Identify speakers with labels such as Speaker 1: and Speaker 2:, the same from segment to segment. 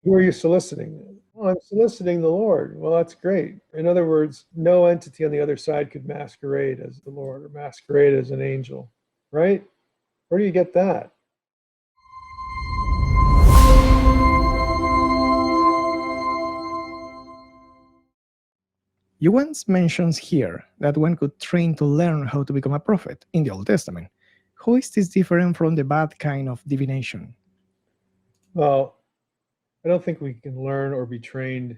Speaker 1: Who are you soliciting? Well, I'm soliciting the Lord. Well, that's great. In other words, no entity on the other side could masquerade as the Lord or masquerade as an angel, right? Where do you get that?
Speaker 2: You once mentions here that one could train to learn how to become a prophet in the Old Testament. How is this different from the bad kind of divination?
Speaker 1: Well, I don't think we can learn or be trained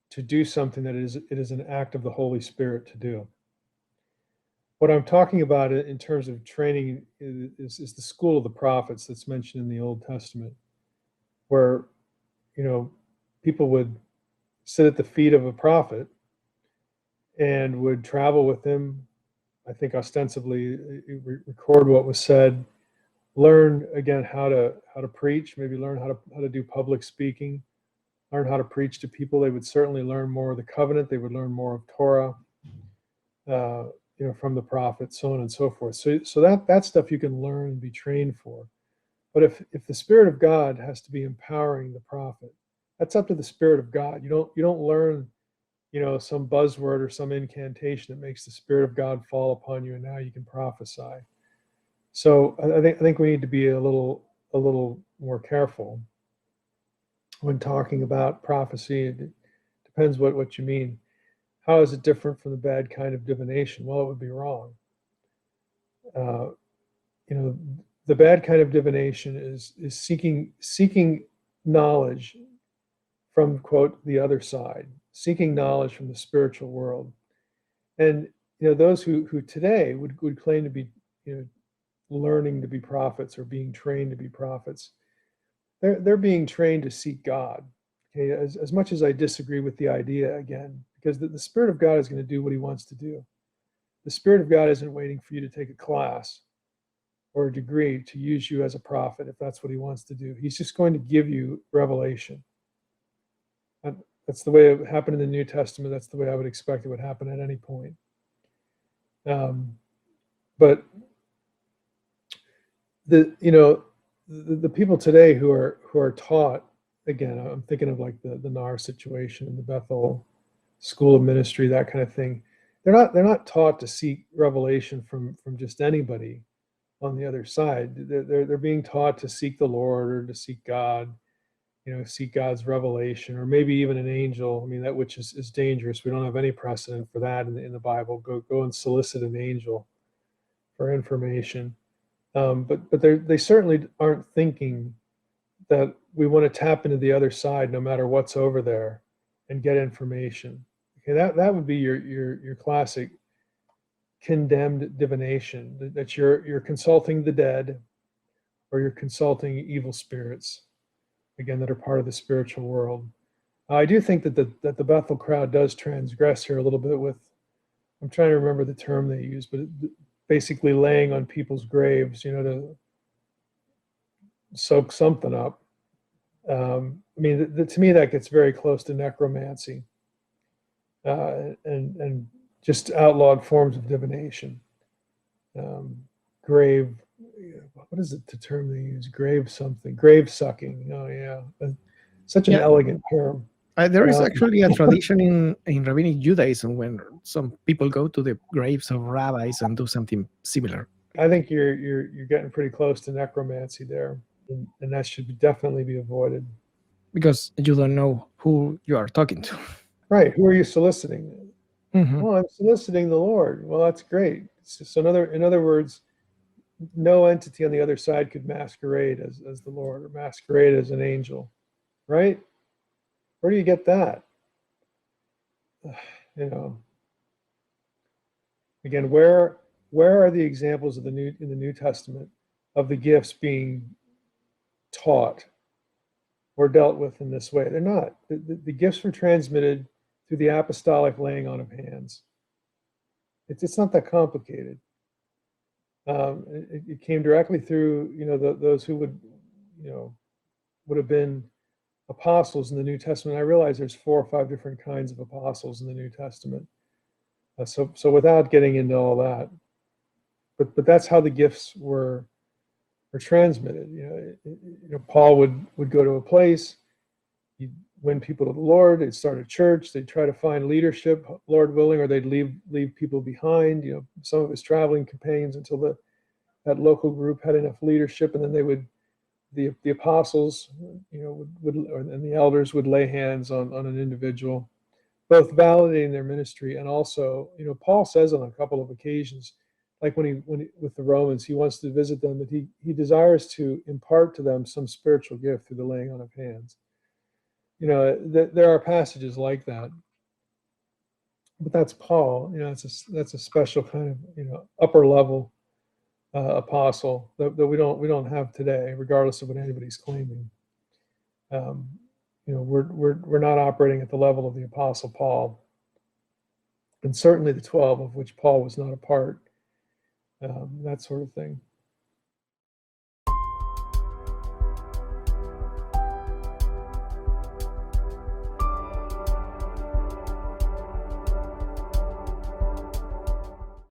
Speaker 1: to do something that it is an act of the Holy Spirit to do. What I'm talking about in terms of training is the school of the prophets that's mentioned in the Old Testament, where people would sit at the feet of a prophet and would travel with him. I think ostensibly record what was said, learn again how to preach, maybe learn how to do public speaking, learn how to preach to people. They would certainly learn more of the covenant. They would learn more of Torah, from the prophets, so on and so forth. So that stuff you can learn and be trained for. But if the Spirit of God has to be empowering the prophet, that's up to the Spirit of God. You don't learn, some buzzword or some incantation that makes the Spirit of God fall upon you, and now you can prophesy. So I think we need to be a little more careful when talking about prophecy. It depends what you mean. How is it different from the bad kind of divination? Well, it would be wrong. The bad kind of divination is seeking knowledge from, quote, the other side, seeking knowledge from the spiritual world. And those who today would claim to be learning to be prophets or being trained to be prophets, they're being trained to seek God. Okay, as much as I disagree with the idea, again, because the Spirit of God is going to do what he wants to do. The Spirit of God isn't waiting for you to take a class or a degree to use you as a prophet if that's what he wants to do. He's just going to give you revelation. That's the way it happened in the New Testament. That's the way I would expect it would happen at any point. But the people today who are taught, again, I'm thinking of like the NAR situation and the Bethel School of Ministry, that kind of thing. They're not taught to seek revelation from just anybody on the other side. They're being taught to seek the Lord or to seek God, seek God's revelation, or maybe even an angel. I mean, that which is dangerous. We don't have any precedent for that in the Bible. Go and solicit an angel for information. But they certainly aren't thinking that we want to tap into the other side no matter what's over there and get information. Okay, that would be your classic condemned divination, that you're consulting the dead or you're consulting evil spirits, again, that are part of the spiritual world. I do think that the Bethel crowd does transgress here a little bit with, I'm trying to remember the term they use, but basically laying on people's graves, to soak something up. To me, that gets very close to necromancy and just outlawed forms of divination. Grave, what is it, the term they use? Grave sucking. Oh yeah, such an elegant term.
Speaker 2: There is actually a tradition in rabbinic Judaism when some people go to the graves of rabbis and do something similar.
Speaker 1: I think you're getting pretty close to necromancy there, and that should definitely be avoided.
Speaker 2: Because you don't know who you are talking to.
Speaker 1: Right. Who are you soliciting?
Speaker 2: Mm-hmm.
Speaker 1: Well, I'm soliciting the Lord. Well, that's great. So in other words, no entity on the other side could masquerade as the Lord or masquerade as an angel, right? Where do you get that? Again, where are the examples in the New Testament of the gifts being taught or dealt with in this way? They're not. The gifts were transmitted through the apostolic laying on of hands. It's not that complicated. It came directly through those who would have been apostles in the New Testament. I realize there's 4 or 5 different kinds of apostles in the New Testament. So without getting into all that, but that's how the gifts were transmitted. Paul would go to a place, win people to the Lord. They'd start a church. They'd try to find leadership, Lord willing, or they'd leave people behind. Some of his traveling companions until that local group had enough leadership, and then they would, the apostles, and the elders would lay hands on an individual, both validating their ministry and also, Paul says on a couple of occasions, like when he with the Romans, he wants to visit them, that he desires to impart to them some spiritual gift through the laying on of hands. There are passages like that, but that's Paul. That's a special kind of upper level apostle that we don't have today, regardless of what anybody's claiming. We're not operating at the level of the Apostle Paul, and certainly the 12, of which Paul was not a part. That sort of thing.